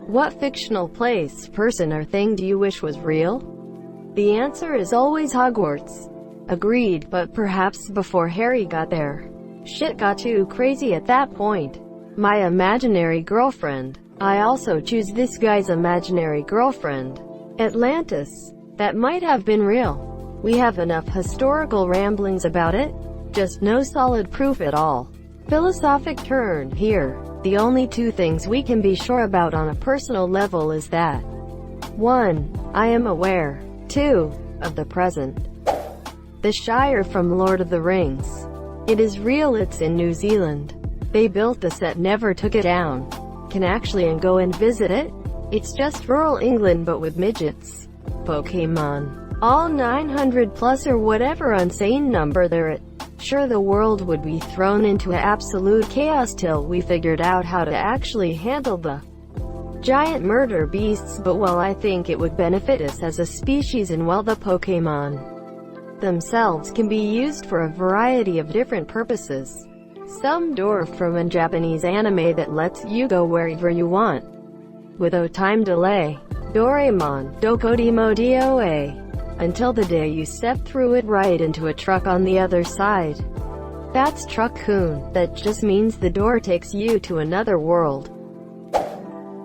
What fictional place, person or thing do you wish was real? The answer is always Hogwarts. Agreed, but perhaps before Harry got there, shit got too crazy at that point. My imaginary girlfriend. I also choose this guy's imaginary girlfriend. Atlantis. That might have been real. We have enough historical ramblings about it, just no solid proof at all. Philosophic turn here. The only two things we can be sure about on a personal level is that 1. I am aware. 2. Of the present. The Shire from Lord of the Rings. It is real, it's in New Zealand. They built the set, never took it down. Can actually go and visit it. It's just rural England but with midgets. Pokemon. All 900 plus or whatever insane number they're at. Sure, the world would be thrown into absolute chaos till we figured out how to actually handle the giant murder beasts, but well, I think it would benefit us as a species, and well, the Pokemon themselves can be used for a variety of different purposes. Some dwarf from a Japanese anime that lets you go wherever you want without time delay. Doraemon, Dokodimo DOA. Until the day you step through it right into a truck on the other side. That's Truck-kun. That just means the door takes you to another world.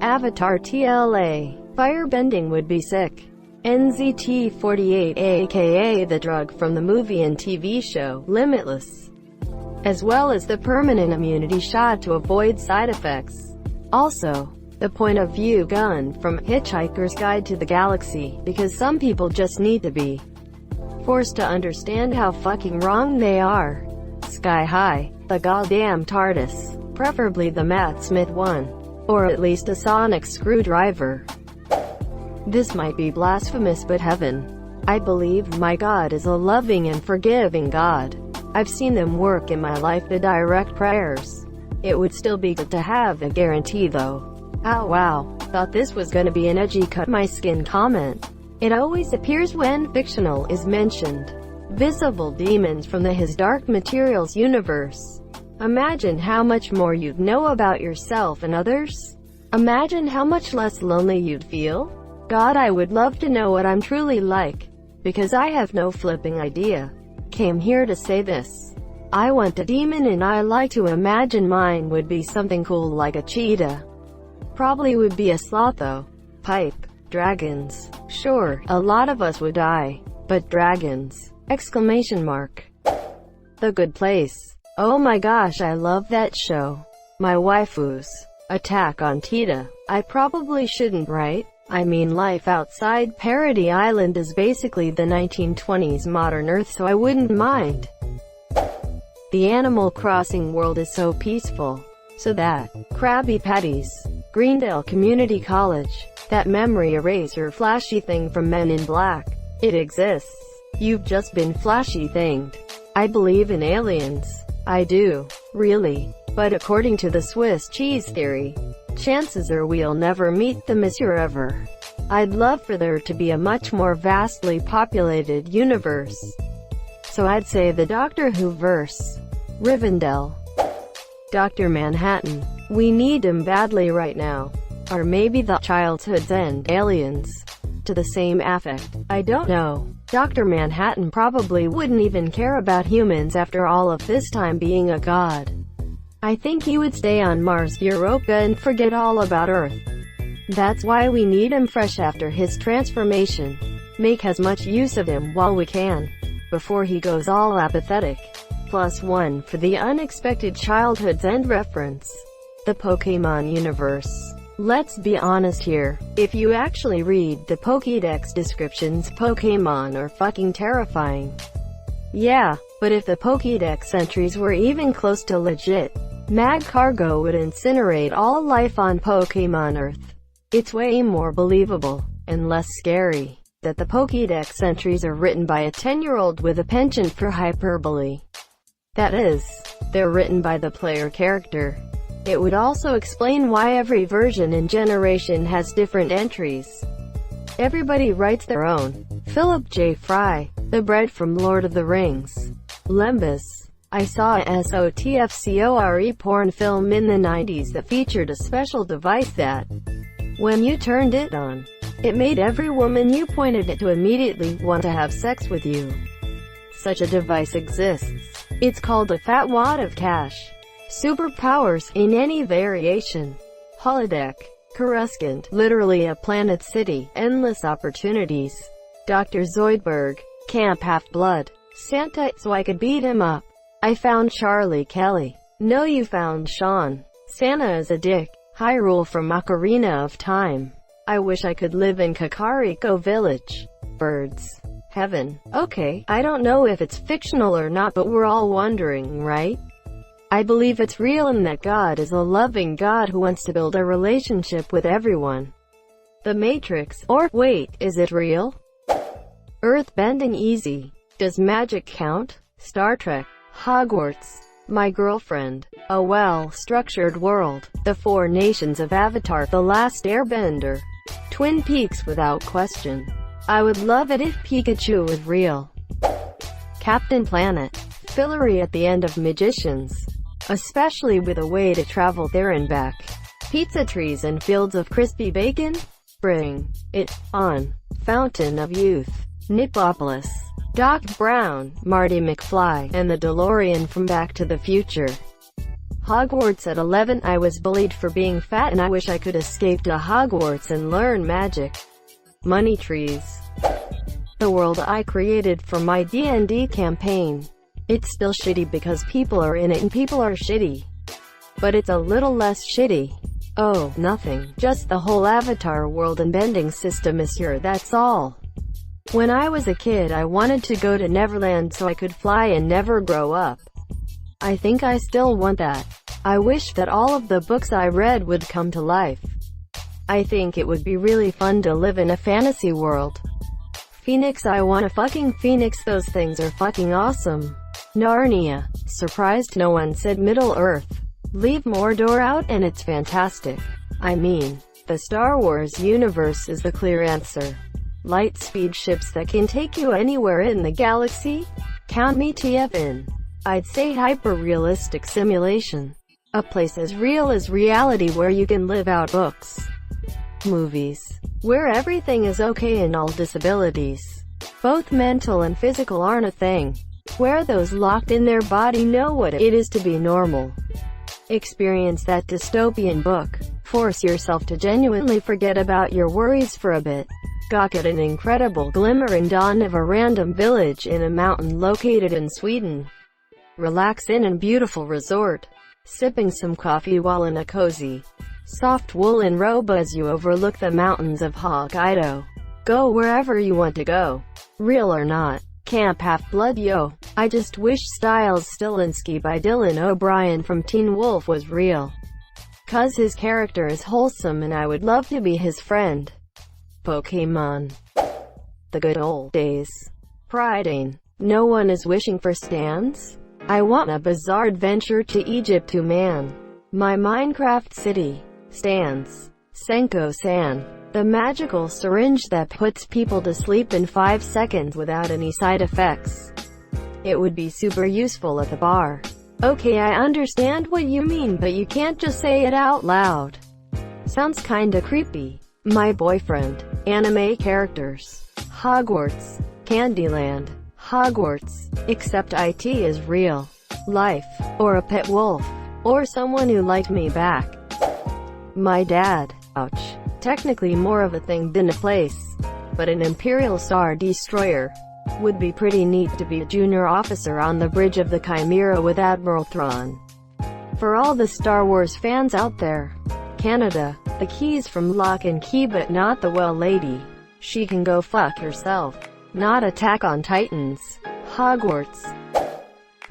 Avatar TLA. Firebending would be sick. NZT-48, aka the drug from the movie and TV show Limitless, as well as the permanent immunity shot to avoid side effects. Also, the point of view gun from Hitchhiker's Guide to the Galaxy, because some people just need to be forced to understand how fucking wrong they are. Sky High. The goddamn TARDIS. Preferably the Matt Smith one. Or at least a sonic screwdriver. This might be blasphemous, but heaven. I believe my God is a loving and forgiving God. I've seen them work in my life, the direct prayers. It would still be good to have a guarantee though. Oh wow, thought this was gonna be an edgy cut my skin comment. It always appears when fictional is mentioned. Visible demons from the His Dark Materials universe. Imagine how much more you'd know about yourself and others. Imagine how much less lonely you'd feel. God, I would love to know what I'm truly like, because I have no flipping idea. Came here to say this. I want a demon and I like to imagine mine would be something cool like a cheetah. Probably would be a sloth though. Pipe. Dragons. Sure, a lot of us would die. But dragons! Exclamation mark. The Good Place. Oh my gosh, I love that show. My waifus. Attack on Titan. I probably shouldn't, right? I mean, life outside Parody Island is basically the 1920s modern Earth, so I wouldn't mind. The Animal Crossing world is so peaceful. So that Krabby Patties. Greendale Community College. That memory eraser flashy thing from Men in Black. It exists. You've just been flashy thinged. I believe in aliens. I do. Really. But according to the Swiss cheese theory, chances are we'll never meet them ever. I'd love for there to be a much more vastly populated universe. So I'd say the Doctor Who verse. Rivendell. Dr. Manhattan. We need him badly right now. Or maybe the childhood's end aliens. To the same affect. I don't know. Dr. Manhattan probably wouldn't even care about humans after all of this time being a god. I think he would stay on Mars, Europa, and forget all about Earth. That's why we need him fresh after his transformation. Make as much use of him while we can, before he goes all apathetic. +1 for the unexpected childhood's end reference. The Pokemon universe. Let's be honest here. If you actually read the Pokédex descriptions, Pokemon are fucking terrifying. Yeah, but if the Pokédex entries were even close to legit, Mag Cargo would incinerate all life on Pokemon Earth. It's way more believable, and less scary, that the Pokédex entries are written by a 10-year-old with a penchant for hyperbole. That is, they're written by the player character. It would also explain why every version and generation has different entries. Everybody writes their own. Philip J. Fry. The Bread from Lord of the Rings. Lembas. I saw a SOTFCORE porn film in the 90s that featured a special device that When you turned it on, it made every woman you pointed it to immediately want to have sex with you. Such a device exists. It's called a fat wad of cash. Superpowers, in any variation. Holodeck. Coruscant, literally a planet city, endless opportunities. Dr. Zoidberg. Camp Half-Blood. Santa, so I could beat him up. I found Charlie Kelly. No, you found Sean. Santa is a dick. Hyrule from Ocarina of Time. I wish I could live in Kakariko Village. Birds. Heaven. Okay, I don't know if it's fictional or not, but we're all wondering, right? I believe it's real and that God is a loving God who wants to build a relationship with everyone. The Matrix. Or, wait, is it real? Earth bending easy. Does magic count? Star Trek. Hogwarts. My girlfriend. A well-structured world. The Four Nations of Avatar: The Last Airbender. Twin Peaks without question. I would love it if Pikachu was real. Captain Planet. Fillery at the end of Magicians. Especially with a way to travel there and back. Pizza trees and fields of crispy bacon? Bring it on. Fountain of Youth. Nipopolis. Doc Brown, Marty McFly, and the DeLorean from Back to the Future. Hogwarts. At 11, I was bullied for being fat and I wish I could escape to Hogwarts and learn magic. Money trees. The world I created for my D&D campaign. It's still shitty because people are in it and people are shitty. But it's a little less shitty. Oh, nothing. Just the whole Avatar world and bending system is here, that's all. When I was a kid, I wanted to go to Neverland so I could fly and never grow up. I think I still want that. I wish that all of the books I read would come to life. I think it would be really fun to live in a fantasy world. Phoenix. I want a fucking phoenix, those things are fucking awesome. Narnia. Surprised no one said Middle Earth. Leave Mordor out and it's fantastic. I mean, the Star Wars universe is the clear answer. Light-speed ships that can take you anywhere in the galaxy? Count me TF in. I'd say hyper-realistic simulation. A place as real as reality where you can live out books. Movies. Where everything is okay and all disabilities, both mental and physical, aren't a thing. Where those locked in their body know what it is to be normal. Experience that dystopian book. Force yourself to genuinely forget about your worries for a bit. Gawk at an incredible glimmering dawn of a random village in a mountain located in Sweden. Relax in a beautiful resort, sipping some coffee while in a cozy, soft woolen robe as you overlook the mountains of Hokkaido. Go wherever you want to go. Real or not. Camp Half-Blood. Yo, I just wish Styles Stilinski by Dylan O'Brien from Teen Wolf was real. 'Cause his character is wholesome and I would love to be his friend. Pokemon. The good old days. Prydain. No one is wishing for stands? I want a bizarre adventure to Egypt to man. My Minecraft city. Stands. Senko-san. The magical syringe that puts people to sleep in 5 seconds without any side effects. It would be super useful at the bar. Okay, I understand what you mean, but you can't just say it out loud. Sounds kinda creepy. My boyfriend. Anime characters. Hogwarts. Candyland. Hogwarts. Except IT is real life. Or a pet wolf. Or someone who liked me back. My dad. Ouch. Technically more of a thing than a place. But an Imperial Star Destroyer. Would be pretty neat to be a junior officer on the bridge of the Chimera with Admiral Thrawn. For all the Star Wars fans out there. Canada. The Key's from Lock and Key, but not the well lady. She can go fuck herself. Not Attack on Titans. Hogwarts.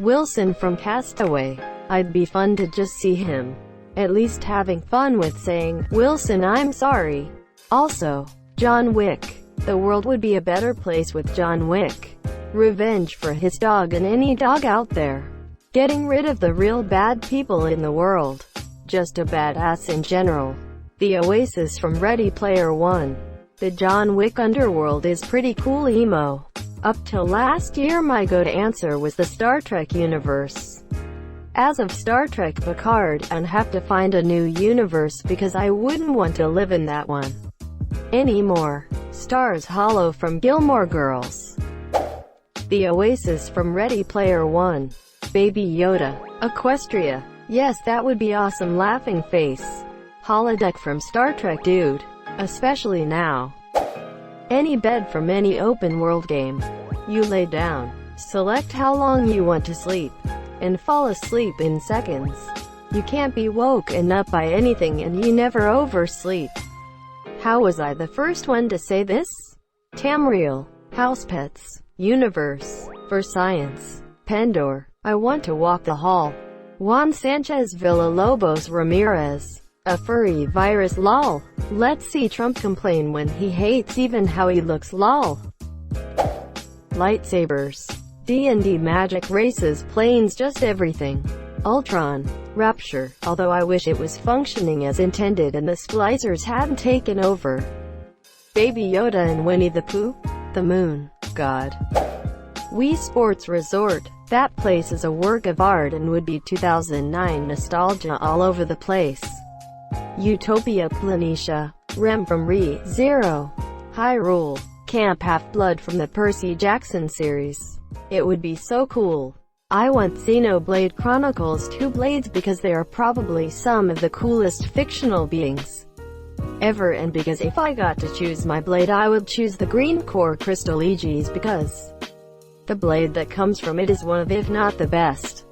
Wilson from Castaway. I'd be fun to just see him. At least having fun with saying, Wilson, I'm sorry. Also, John Wick. The world would be a better place with John Wick. Revenge for his dog and any dog out there. Getting rid of the real bad people in the world. Just a badass in general. The Oasis from Ready Player One. The John Wick underworld is pretty cool emo. Up till last year my go-to answer was the Star Trek universe. as of Star Trek Picard, and have to find a new universe because I wouldn't want to live in that one anymore. Stars Hollow from Gilmore Girls. The Oasis from Ready Player One. Baby Yoda. Equestria. Yes, that would be awesome. Laughing face. Holodeck from Star Trek Dude. Especially now. Any bed from any open world game. You lay down. Select how long you want to sleep. And fall asleep in seconds. You can't be woken up by anything and you never oversleep. How was I the first one to say this? Tamriel. House pets. Universe. For science. Pendor. I want to walk the hall. Juan Sanchez Villalobos Ramirez. A furry virus lol. Let's see Trump complain when he hates even how he looks lol. Lightsabers. D&D magic races planes just everything. Ultron. Rapture, although I wish it was functioning as intended and the splicers hadn't taken over. Baby Yoda and Winnie the Pooh. The Moon. God. Wii Sports Resort. That place is a work of art and would be 2009 nostalgia all over the place. Utopia Planitia. Rem from Re-Zero. Hyrule. Camp Half-Blood from the Percy Jackson series. It would be so cool. I want Xenoblade Chronicles 2 blades because they are probably some of the coolest fictional beings ever, and because if I got to choose my blade I would choose the green core crystal Aegis because the blade that comes from it is one of, if not the best.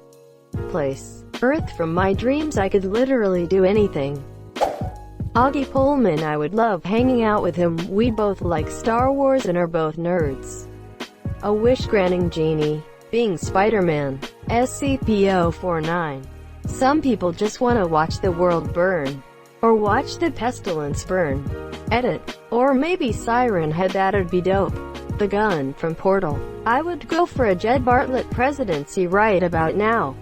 Place. Earth from my dreams. I could literally do anything. Augie Pullman. I would love hanging out with him. We both like Star Wars and are both nerds. A wish-granting genie. Being Spider-Man. SCP-049. Some people just want to watch the world burn. Or watch the pestilence burn. Edit. Or maybe Siren Head, that'd be dope. The gun from Portal. I would go for a Jed Bartlett presidency right about now.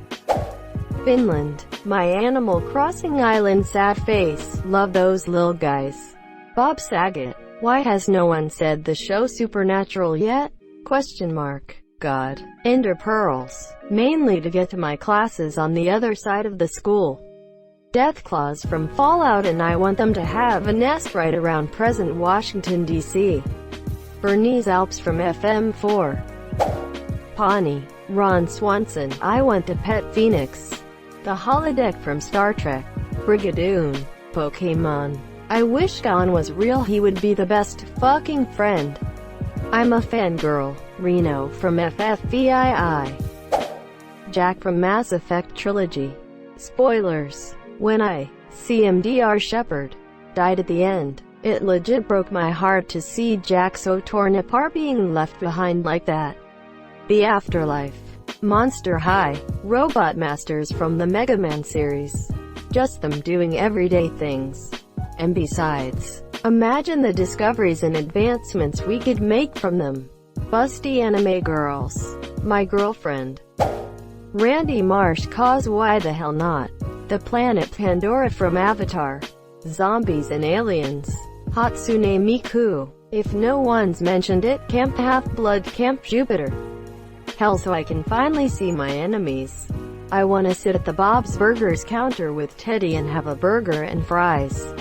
Finland. My Animal Crossing Island sad face. Love those little guys. Bob Saget. Why has no one said the show Supernatural yet? Question mark. God. Ender pearls. Mainly to get to my classes on the other side of the school. Deathclaws from Fallout, and I want them to have a nest right around present Washington, D.C. Bernese Alps from FM4. Pawnee. Ron Swanson. I want to pet Phoenix. The holodeck from Star Trek. Brigadoon. Pokemon. I wish Gon was real, he would be the best fucking friend. I'm a fangirl. Reno from FFVII. Jack from Mass Effect Trilogy. Spoilers. When I, CMDR Shepard, died at the end, it legit broke my heart to see Jack so torn apart, being left behind like that. The Afterlife. Monster High. Robot Masters from the Mega Man series. Just them doing everyday things. And besides, imagine the discoveries and advancements we could make from them. Busty Anime Girls. My Girlfriend. Randy Marsh cause Why the Hell Not? The Planet Pandora from Avatar. Zombies and Aliens. Hatsune Miku. If no one's mentioned it, Camp Half-Blood, Camp Jupiter. Hell, so I can finally see my enemies. I wanna sit at the Bob's Burgers counter with Teddy and have a burger and fries.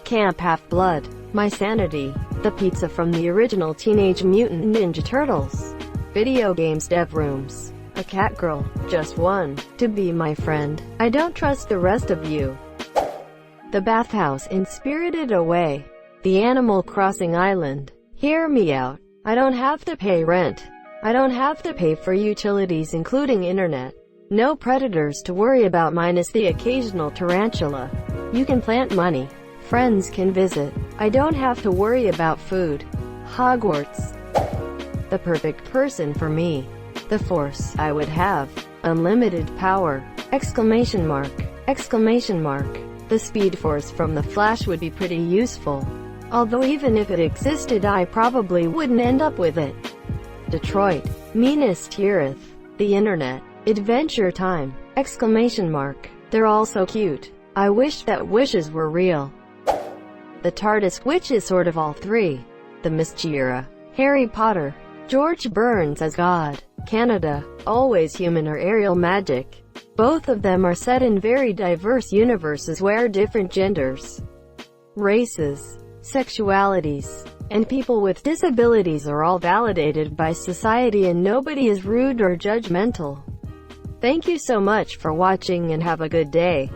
Camp Half-Blood. My Sanity. The pizza from the original Teenage Mutant Ninja Turtles. Video games dev rooms. A cat girl. Just one. To be my friend. I don't trust the rest of you. The Bathhouse in Spirited Away. The Animal Crossing Island. Hear me out. I don't have to pay rent. I don't have to pay for utilities including internet. No predators to worry about minus the occasional tarantula. You can plant money. Friends can visit. I don't have to worry about food. Hogwarts. The perfect person for me. The Force. I would have unlimited power. Exclamation mark. Exclamation mark. The Speed Force from The Flash would be pretty useful. Although even if it existed I probably wouldn't end up with it. Detroit. Minas Tirith. The Internet. Adventure Time. Exclamation mark. They're all so cute. I wish that wishes were real. The TARDIS, which is sort of all three. The Mischiera. Harry Potter. George Burns as God. Canada. Always human or aerial magic. Both of them are set in very diverse universes where different genders, races, sexualities, and people with disabilities are all validated by society and nobody is rude or judgmental. Thank you so much for watching and have a good day.